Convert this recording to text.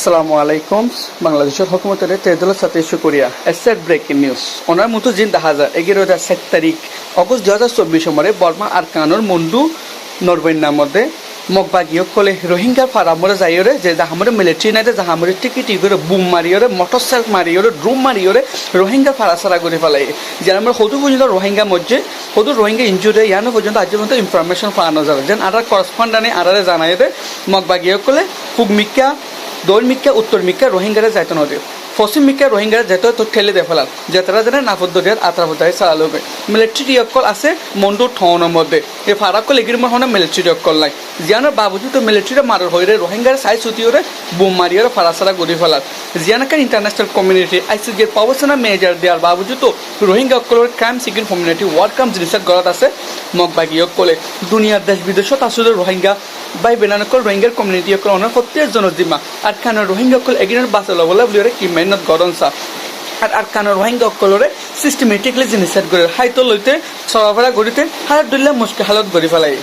আসসালামু আলাইকুম বাংলাদেশের হুকুমতের তেদুলের সাথে শুক্রিয়া এসেট ব্রেকিং নিউজ ওনার মতো জিন দেখা যায় 11 তারিখ অগস্ট 2024 সময়ে বর্মা আর কানোর মুন্ডু নরবৈন্যার মধ্যে মগবাগীয় কলে রোহিঙ্গা ফারামরে যাইরে যে জাহামরে মিলিটারি নাই জাহামরে টিকিট করে বুম মারিয়রে মোটরসাইকেল মারিয়রে ড্রোন মারিয়রে রোহিঙ্গা ফারাসারা করে ফেলাই যে আমরা সদু পর্যন্ত রোহিঙ্গা মধ্যে সদু রোহিঙ্গা ইনজুরি ইয়ানো পর্যন্ত আজ পর্যন্ত ইনফরমেশন পাওয়ানো যাবে যেন আর করসপন্ডানে আরারে জানাই দে মগবাগীয় কলে পুগমিকা দৈমিকা উত্তর মিকা রোহিঙ্গারা যাইতো নদী পশ্চিম মিকা রোহিঙ্গারা যেত তো ঠেলে দে ফেলাল যে তারা যেন নাফদ্দরিয়ার আত্রাবদায় চালালোবে মিলিটারি অকল আছে মন্ডু ঠনের মধ্যে এই ফারাকল এগির মনে হয় মিলিটারি অকল নাই জিয়ানোর বাবুজি তো মিলিটারি মারার হইরে রোহিঙ্গার সাই সুতিওরে বোম মারিয়ারে ফারাসারা গড়ি ফেলার জিয়ানাকার ইন্টারন্যাশনাল কমিউনিটি আইসিজির পাওয়ার মেজর দেওয়ার বাবুজি তো রোহিঙ্গা অকলের ক্রাইম সিকিং কমিউনিটি ওয়ার্ল্ড কাম জিনিসের গড়ত আছে মগবাগী অকলে দুনিয়ার দেশ বিদেশত আসলে রোহিঙ্গা বাই বেনানকল রোহিঙ্গার কমিউনিটি অকল অনেক প্রত্যেক জনের জিম্মা আর কারণ রোহিঙ্গা অকল এগিনের বাঁচা লবলা বলে কি মেহনত গরম চা আর কারণ রোহিঙ্গা অকলরে সিস্টেমেটিকলি জিনিস করে হাইতো লইতে সরাফরা গড়িতে হালত দুল্লা মুশকিল হালত গড়ি ফেলাই